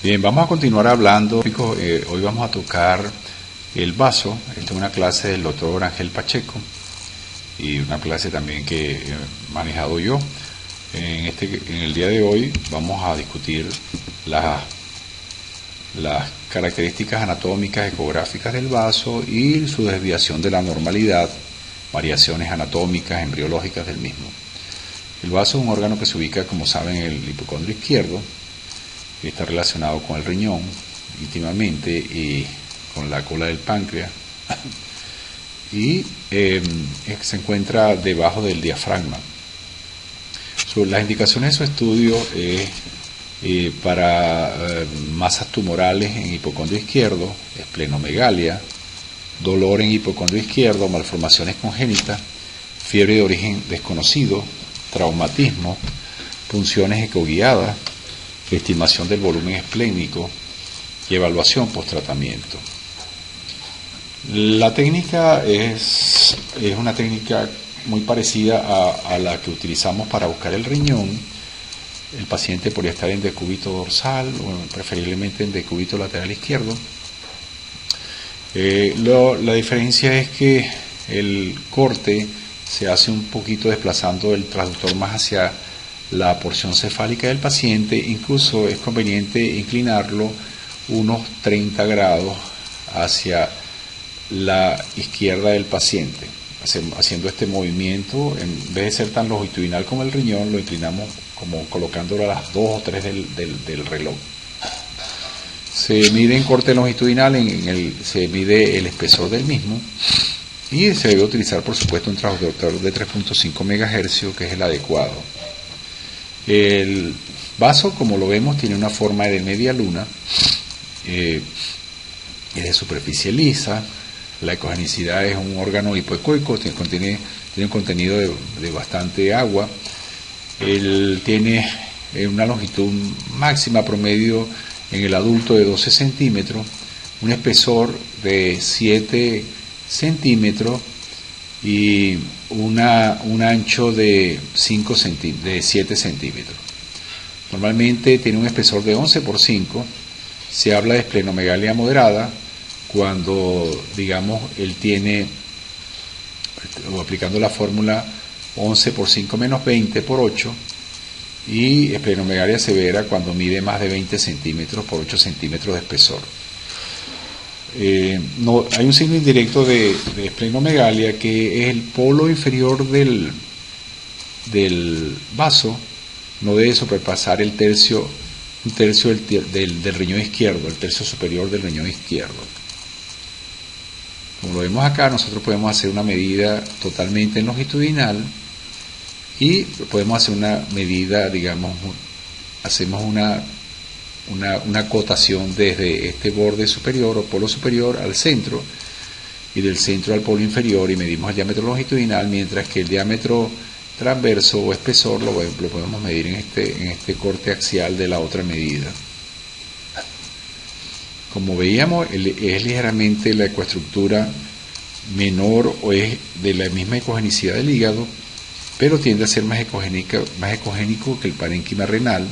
Bien, vamos a continuar hablando. Hoy vamos a tocar el vaso. Esta es una clase del doctor Ángel Pacheco y una clase también que he manejado yo. En el día de hoy vamos a discutir las características anatómicas ecográficas del vaso y su desviación de la normalidad, variaciones anatómicas, embriológicas del mismo. El vaso es un órgano que se ubica, como saben, en el hipocondrio izquierdo, que está relacionado con el riñón íntimamente y con la cola del páncreas, y se encuentra debajo del diafragma. Las indicaciones de su estudio para masas tumorales en hipocondrio izquierdo, esplenomegalia, dolor en hipocondrio izquierdo, malformaciones congénitas, fiebre de origen desconocido, traumatismo, punciones ecoguiadas, estimación del volumen esplénico y evaluación post-tratamiento. La técnica es una técnica muy parecida a la que utilizamos para buscar el riñón. El paciente podría estar en decúbito dorsal o preferiblemente en decúbito lateral izquierdo. La diferencia es que el corte se hace un poquito desplazando el transductor más hacia la porción cefálica del paciente. Incluso es conveniente inclinarlo unos 30 grados hacia la izquierda del paciente. Haciendo este movimiento, en vez de ser tan longitudinal como el riñón, lo inclinamos como colocándolo a las 2 o 3 del reloj. Se mide en corte longitudinal, se mide el espesor del mismo y se debe utilizar, por supuesto, un transductor de 3.5 MHz, que es el adecuado. El vaso, como lo vemos, tiene una forma de media luna, es de superficie lisa. La ecogenicidad es un órgano hipoecoico, tiene un contenido de bastante agua. Él tiene una longitud máxima promedio en el adulto de 12 centímetros, un espesor de 7 centímetros y un ancho de 7 centímetros. Normalmente tiene un espesor de 11 por 5. Se habla de esplenomegalia moderada cuando, digamos, él tiene, o aplicando la fórmula 11 por 5 menos 20 por 8, y esplenomegalia severa cuando mide más de 20 centímetros por 8 centímetros de espesor. Hay un signo indirecto de esplenomegalia, que es el polo inferior del vaso no debe superpasar un tercio del riñón izquierdo, el tercio superior del riñón izquierdo. Como lo vemos acá, nosotros podemos hacer una medida totalmente longitudinal y podemos hacer una medida, digamos, hacemos una acotación desde este borde superior o polo superior al centro y del centro al polo inferior, y medimos el diámetro longitudinal, mientras que el diámetro transverso o espesor lo podemos medir en este corte axial de la otra medida. Como veíamos, es ligeramente la ecoestructura menor o es de la misma ecogenicidad del hígado, pero tiende a ser más ecogénico que el parénquima renal.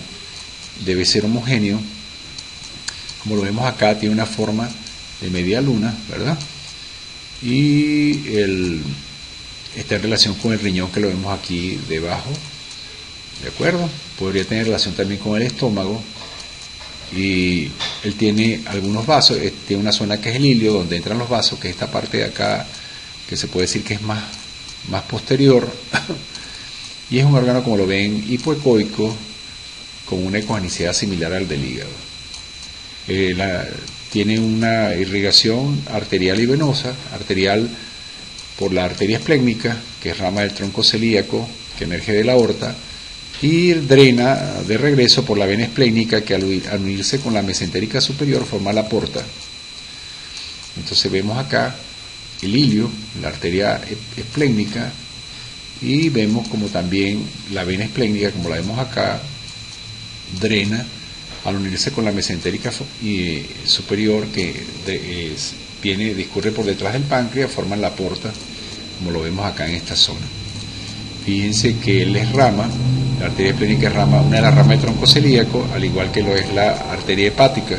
Debe ser homogéneo. Como lo vemos acá, tiene una forma de media luna, ¿verdad? Y está en relación con el riñón, que lo vemos aquí debajo, ¿de acuerdo? Podría tener relación también con el estómago. Y él tiene algunos vasos, tiene una zona que es el ilio, donde entran los vasos, que es esta parte de acá, que se puede decir que es más posterior. Y es un órgano, como lo ven, hipoecoico, con una ecogenicidad similar al del hígado. Tiene una irrigación arterial y venosa, arterial por la arteria esplénica, que es rama del tronco celíaco que emerge de la aorta, y drena de regreso por la vena esplénica, que al unirse con la mesentérica superior forma la porta. Entonces vemos acá el ilio, la arteria esplénica, y vemos como también la vena esplénica, como la vemos acá, drena al unirse con la mesentérica superior, que discurre por detrás del páncreas, forman la porta, como lo vemos acá en esta zona. Fíjense que él es rama La arteria esplénica es una de las ramas del tronco celíaco, al igual que lo es la arteria hepática.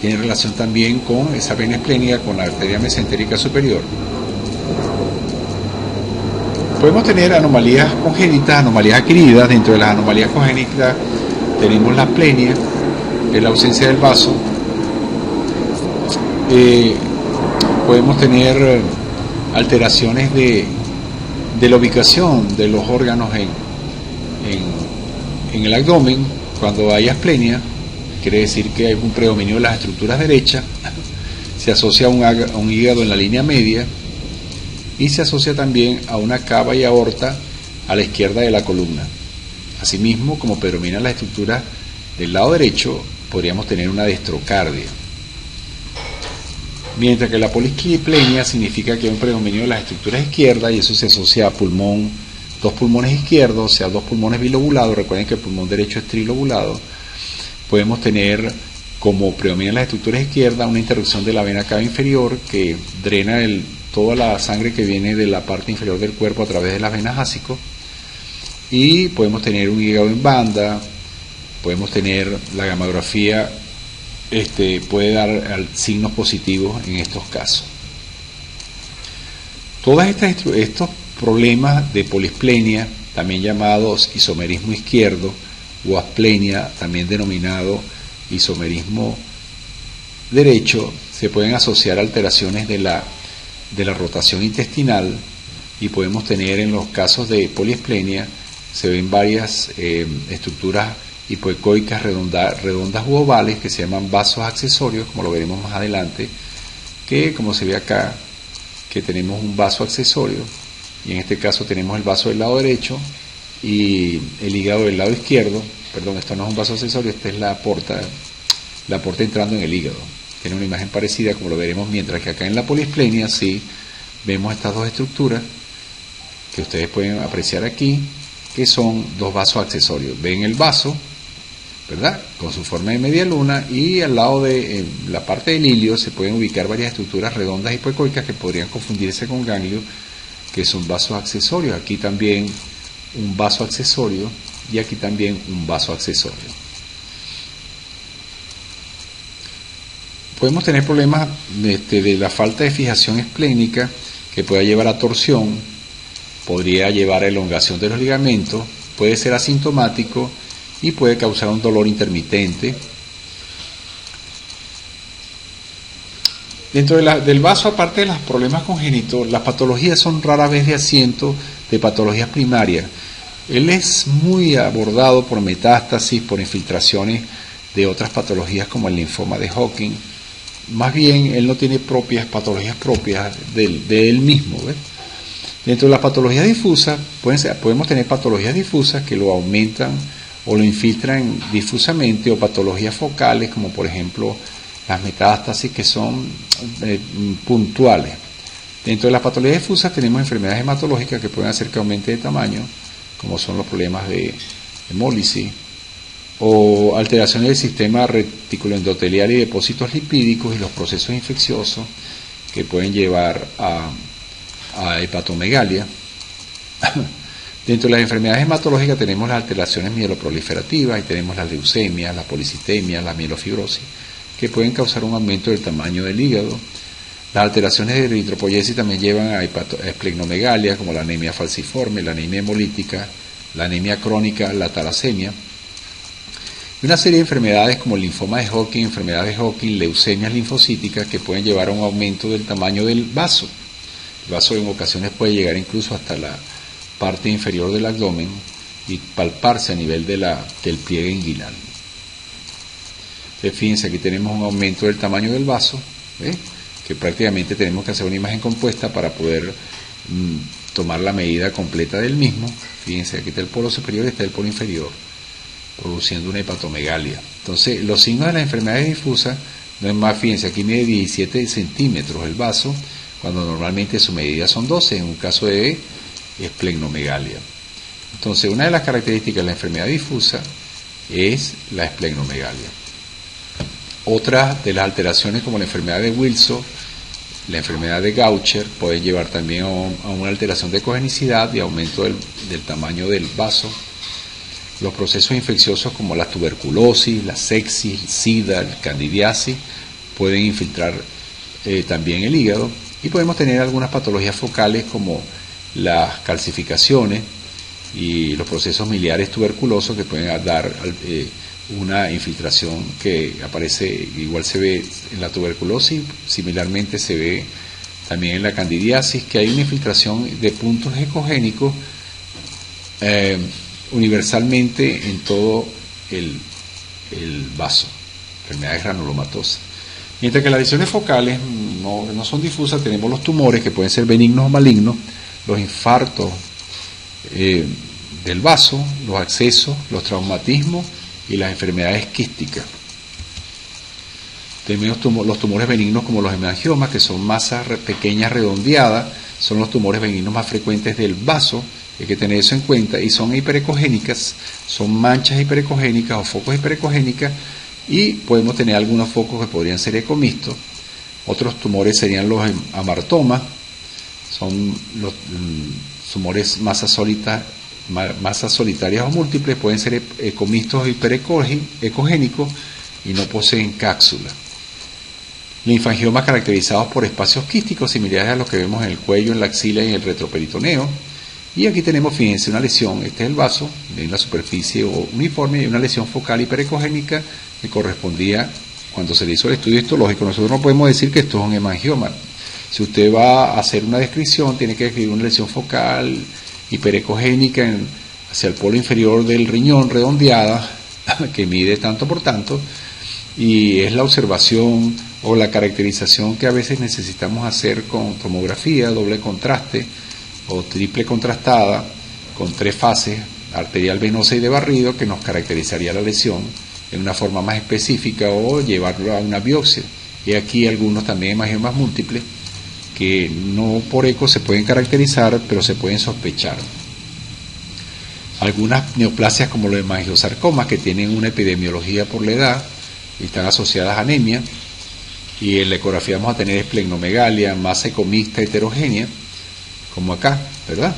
Tiene relación también con esa vena esplénica, con la arteria mesentérica superior. Podemos tener anomalías congénitas, anomalías adquiridas. Dentro de las anomalías congénitas tenemos la asplenia, que es la ausencia del vaso. Podemos tener alteraciones de la ubicación de los órganos en el abdomen. Cuando hay asplenia, quiere decir que hay un predominio de las estructuras derechas. Se asocia a un hígado en la línea media y se asocia también a una cava y aorta a la izquierda de la columna. Asimismo, como predominan las estructuras del lado derecho, podríamos tener una destrocardia. Mientras que la polisplenia significa que hay un predominio de las estructuras izquierdas y eso se asocia a pulmón, dos pulmones izquierdos, o sea, dos pulmones bilobulados. Recuerden que el pulmón derecho es trilobulado. Podemos tener, como predominan las estructuras izquierdas, una interrupción de la vena cava inferior que drena toda la sangre que viene de la parte inferior del cuerpo a través de las venas ácico. Y podemos tener un hígado en banda, podemos tener la gamografía. Puede dar signos positivos en estos casos. Todos estos problemas de polisplenia, también llamados isomerismo izquierdo, o asplenia, también denominado isomerismo derecho, se pueden asociar a alteraciones de la rotación intestinal y podemos tener, en los casos de polisplenia, se ven varias estructuras hipoecoicas redondas u ovales que se llaman vasos accesorios, como lo veremos más adelante, que como se ve acá, que tenemos un vaso accesorio, y en este caso tenemos el vaso del lado derecho y el hígado del lado izquierdo. Perdón, esto no es un vaso accesorio, esta es la aporta entrando en el hígado. Tiene una imagen parecida, como lo veremos, mientras que acá en la polisplenia sí vemos estas dos estructuras que ustedes pueden apreciar aquí, que son dos vasos accesorios. Ven el vaso, ¿verdad?, con su forma de media luna, y al lado de la parte del ilio se pueden ubicar varias estructuras redondas hipoecoicas que podrían confundirse con ganglio, que son vasos accesorios. Aquí también un vaso accesorio y aquí también un vaso accesorio. Podemos tener problemas de la falta de fijación esplénica, que pueda llevar a torsión, podría llevar a elongación de los ligamentos, puede ser asintomático y puede causar un dolor intermitente. Dentro del vaso, aparte de los problemas congénitos, las patologías son rara vez de asiento de patologías primarias. Él es muy abordado por metástasis, por infiltraciones de otras patologías como el linfoma de Hodgkin. Más bien, él no tiene patologías propias de él mismo, ¿ves? Dentro de las patologías difusas, podemos tener patologías difusas que lo aumentan o lo infiltran difusamente, o patologías focales, como por ejemplo las metástasis, que son puntuales. Dentro de las patologías difusas tenemos enfermedades hematológicas que pueden hacer que aumente de tamaño, como son los problemas de hemólisis, o alteraciones del sistema reticuloendotelial y depósitos lipídicos y los procesos infecciosos que pueden llevar a hepatomegalia. Dentro de las enfermedades hematológicas tenemos las alteraciones mieloproliferativas y tenemos las leucemias, la policitemia, la mielofibrosis, que pueden causar un aumento del tamaño del hígado. Las alteraciones de eritropoyesis también llevan a esplenomegalia, como la anemia falciforme, la anemia hemolítica, la anemia crónica, la talasemia. Y una serie de enfermedades como el linfoma de Hodgkin, enfermedades de Hodgkin, leucemias linfocíticas, que pueden llevar a un aumento del tamaño del vaso. El vaso en ocasiones puede llegar incluso hasta la parte inferior del abdomen y palparse a nivel del pliegue inguinal. Entonces, fíjense, aquí tenemos un aumento del tamaño del vaso, ¿eh?, que prácticamente tenemos que hacer una imagen compuesta para poder tomar la medida completa del mismo. Fíjense, aquí está el polo superior y está el polo inferior, produciendo una hepatomegalia. Entonces, los signos de las enfermedades difusas no es más, fíjense, aquí mide 17 centímetros el vaso, cuando normalmente su medida son 12, en un caso de esplenomegalia. Entonces, una de las características de la enfermedad difusa es la esplenomegalia. Otras de las alteraciones, como la enfermedad de Wilson, la enfermedad de Gaucher, pueden llevar también a una alteración de cogenicidad y aumento del tamaño del vaso. Los procesos infecciosos como la tuberculosis, la sepsis, el SIDA, el candidiasis pueden infiltrar también el hígado, y podemos tener algunas patologías focales como las calcificaciones y los procesos miliares tuberculosos que pueden dar una infiltración que aparece, igual se ve en la tuberculosis, similarmente se ve también en la candidiasis, que hay una infiltración de puntos ecogénicos universalmente en todo el vaso, enfermedades granulomatosas. Mientras que las lesiones focales no son difusas, tenemos los tumores que pueden ser benignos o malignos, los infartos del vaso, los abscesos, los traumatismos y las enfermedades quísticas. Tenemos los tumores benignos como los hemangiomas, que son masas pequeñas redondeadas, son los tumores benignos más frecuentes del vaso, hay que tener eso en cuenta, y son hiperecogénicas, son manchas hiperecogénicas o focos hiperecogénicas, y podemos tener algunos focos que podrían ser ecomixtos. Otros tumores serían los amartomas, son los tumores masas solitarias o múltiples, pueden ser ecomixtos o hiperecogénicos y no poseen cápsula. Linfangiomas caracterizados por espacios quísticos similares a los que vemos en el cuello, en la axila y en el retroperitoneo. Y aquí tenemos, fíjense, una lesión, este es el vaso, en la superficie uniforme, y una lesión focal hiperecogénica que correspondía cuando se le hizo el estudio histológico. Nosotros no podemos decir que esto es un hemangioma. Si usted va a hacer una descripción, tiene que describir una lesión focal hiperecogénica hacia el polo inferior del riñón, redondeada, que mide tanto por tanto, y es la observación o la caracterización que a veces necesitamos hacer con tomografía, doble contraste o triple contrastada, con 3 fases, arterial, venosa y de barrido, que nos caracterizaría la lesión en una forma más específica, o llevarlo a una biopsia. Y aquí algunos también hemangiomas múltiples que no por eco se pueden caracterizar, pero se pueden sospechar. Algunas neoplasias como los hemangiosarcomas, que tienen una epidemiología por la edad y están asociadas a anemia, y en la ecografía vamos a tener esplenomegalia, masa ecomixta heterogénea, como acá, ¿verdad?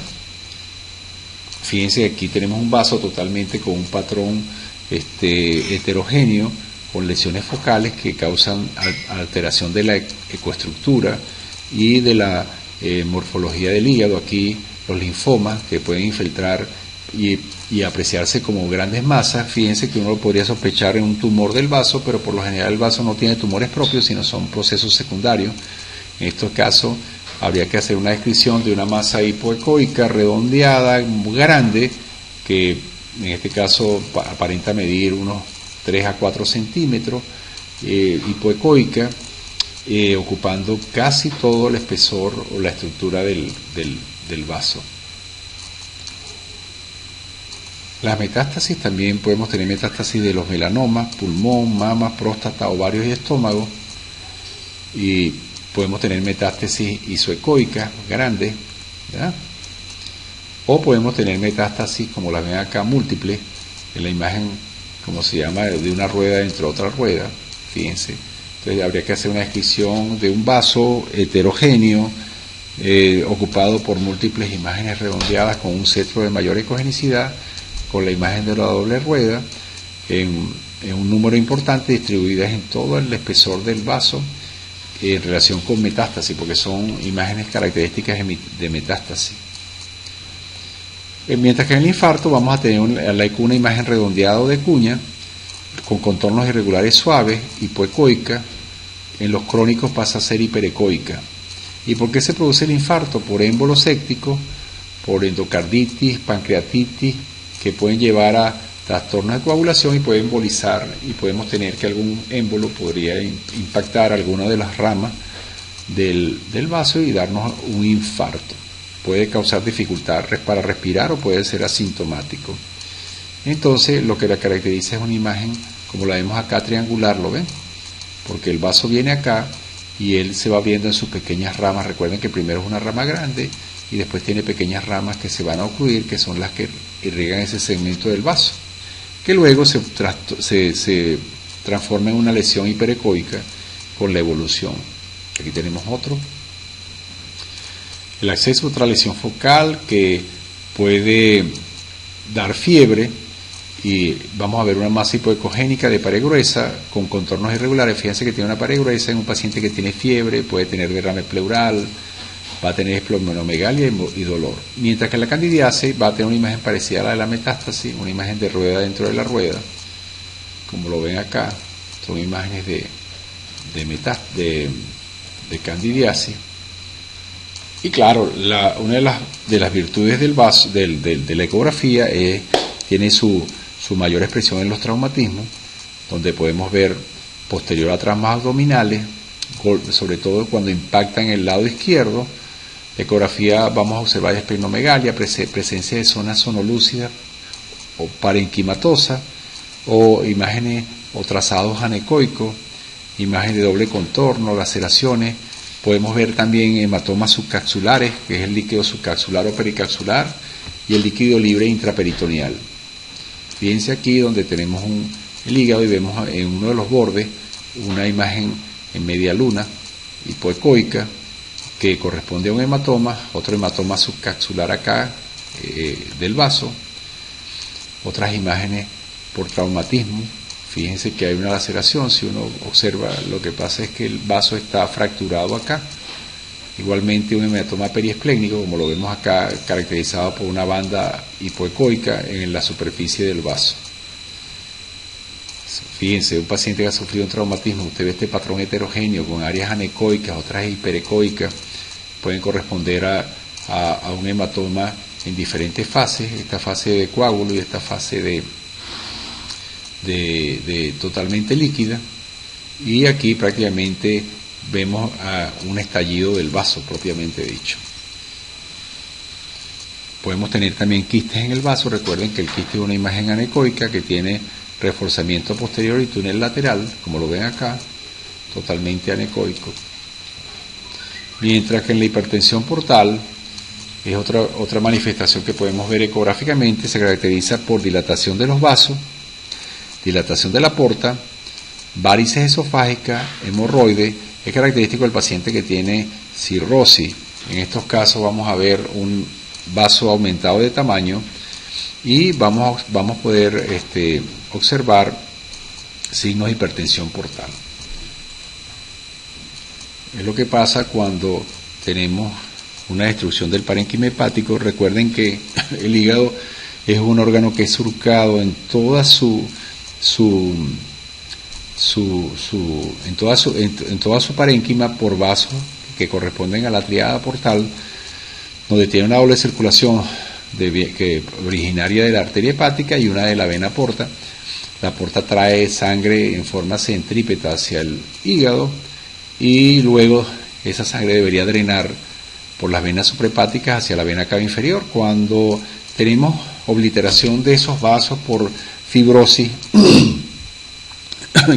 Fíjense, aquí tenemos un vaso totalmente con un patrón heterogéneo, con lesiones focales que causan alteración de la ecoestructura y de la morfología del hígado. Aquí los linfomas que pueden infiltrar y apreciarse como grandes masas. Fíjense que uno lo podría sospechar en un tumor del vaso, pero por lo general el vaso no tiene tumores propios, sino son procesos secundarios. En estos casos habría que hacer una descripción de una masa hipoecoica redondeada, muy grande, que en este caso aparenta medir unos 3 a 4 centímetros, hipoecoica, ocupando casi todo el espesor o la estructura del vaso. Las metástasis, también podemos tener metástasis de los melanomas, pulmón, mama, próstata, ovarios y estómago, y podemos tener metástasis isoecoicas grandes, ¿verdad? O podemos tener metástasis, como las ven acá, múltiples, en la imagen, como se llama, de una rueda dentro de otra rueda, fíjense. Entonces habría que hacer una descripción de un vaso heterogéneo, ocupado por múltiples imágenes redondeadas con un centro de mayor ecogenicidad, con la imagen de la doble rueda, en un número importante, distribuidas en todo el espesor del vaso, en relación con metástasis, porque son imágenes características de metástasis. Mientras que en el infarto vamos a tener una imagen redondeada o de cuña, con contornos irregulares suaves, hipoecoica. En los crónicos pasa a ser hiperecoica. ¿Y por qué se produce el infarto? Por émbolo séptico, por endocarditis, pancreatitis, que pueden llevar a trastornos de coagulación y pueden embolizar, y podemos tener que algún émbolo podría impactar alguna de las ramas del vaso y darnos un infarto. Puede causar dificultad para respirar o puede ser asintomático. Entonces, lo que la caracteriza es una imagen, como la vemos acá, triangular, ¿lo ven? Porque el vaso viene acá y él se va viendo en sus pequeñas ramas. Recuerden que primero es una rama grande y después tiene pequeñas ramas que se van a ocluir, que son las que irrigan ese segmento del vaso, que luego se transforma en una lesión hiperecoica con la evolución. Aquí tenemos otro. El acceso a otra lesión focal que puede dar fiebre, y vamos a ver una masa hipoecogénica de pared gruesa con contornos irregulares. Fíjense que tiene una pared gruesa en un paciente que tiene fiebre, puede tener derrame pleural, va a tener esplenomegalia y dolor. Mientras que la candidiasis va a tener una imagen parecida a la de la metástasis, una imagen de rueda dentro de la rueda, como lo ven acá, son imágenes de candidiasis. Y claro, una de las virtudes del vaso, de la ecografía, tiene su mayor expresión en los traumatismos, donde podemos ver posterior a traumas abdominales, sobre todo cuando impactan el lado izquierdo. La ecografía vamos a observar esplenomegalia, presencia de zonas sonolúcidas o parenquimatosa, o imágenes o trazados anecoicos, imágenes de doble contorno, laceraciones. Podemos ver también hematomas subcapsulares, que es el líquido subcapsular o pericapsular, y el líquido libre intraperitoneal. Fíjense aquí donde tenemos el hígado y vemos en uno de los bordes una imagen en media luna hipoecoica que corresponde a un hematoma, otro hematoma subcapsular acá del vaso, otras imágenes por traumatismo. Fíjense que hay una laceración, si uno observa lo que pasa es que el vaso está fracturado acá. Igualmente un hematoma periesplénico, como lo vemos acá, caracterizado por una banda hipoecoica en la superficie del vaso. Fíjense, un paciente que ha sufrido un traumatismo, usted ve este patrón heterogéneo con áreas anecoicas, otras hiperecoicas, pueden corresponder a un hematoma en diferentes fases, esta fase de coágulo y esta fase de totalmente líquida, y aquí prácticamente vemos un estallido del vaso propiamente dicho. Podemos tener también quistes en el vaso. Recuerden que el quiste es una imagen anecoica que tiene reforzamiento posterior y túnel lateral, como lo ven acá, totalmente anecoico. Mientras que en la hipertensión portal es otra manifestación que podemos ver ecográficamente, se caracteriza por dilatación de los vasos, dilatación de la porta, varices esofágicas, hemorroides. Es característico del paciente que tiene cirrosis. En estos casos vamos a ver un vaso aumentado de tamaño y vamos a poder observar signos de hipertensión portal. Es lo que pasa cuando tenemos una destrucción del parénquima hepático. Recuerden que el hígado es un órgano que es surcado en toda en toda su parénquima por vasos que corresponden a la tríada portal, donde tiene una doble circulación originaria de la arteria hepática y una de la vena porta. La porta trae sangre en forma centrípeta hacia el hígado y luego esa sangre debería drenar por las venas suprahepáticas hacia la vena cava inferior. Cuando tenemos obliteración de esos vasos por fibrosis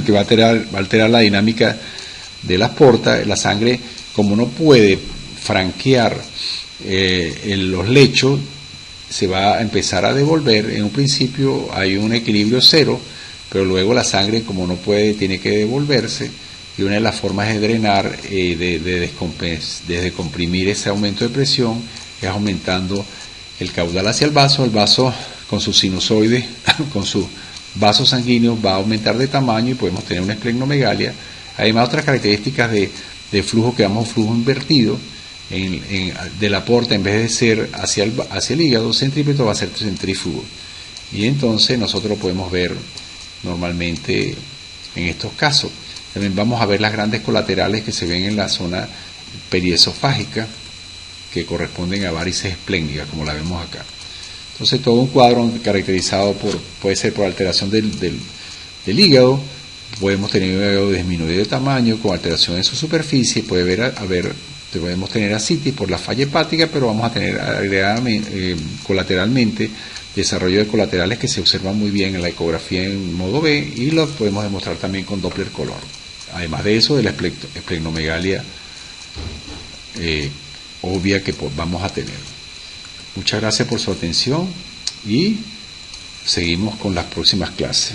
que va a alterar la dinámica de las portas, la sangre, como no puede franquear los lechos, se va a empezar a devolver. En un principio hay un equilibrio cero, pero luego la sangre, como no puede, tiene que devolverse, y una de las formas de drenar, de descomprimir ese aumento de presión, es aumentando el caudal hacia el vaso con su sinusoide, con su vasos sanguíneos va a aumentar de tamaño y podemos tener una esplenomegalia. Además, otras características de flujo, que damos flujo invertido de la porta, en vez de ser hacia el hígado centrípeto, va a ser centrífugo, y entonces nosotros lo podemos ver normalmente en estos casos. También vamos a ver las grandes colaterales que se ven en la zona periesofágica, que corresponden a varices esplénicas, como la vemos acá. Entonces, todo un cuadro caracterizado puede ser por alteración del hígado. Podemos tener un hígado disminuido de tamaño con alteración en su superficie, podemos tener ascitis por la falla hepática, pero vamos a tener colateralmente desarrollo de colaterales que se observan muy bien en la ecografía en modo B, y lo podemos demostrar también con Doppler color. Además de eso, de la esplenomegalia obvia que vamos a tener. Muchas gracias por su atención y seguimos con las próximas clases.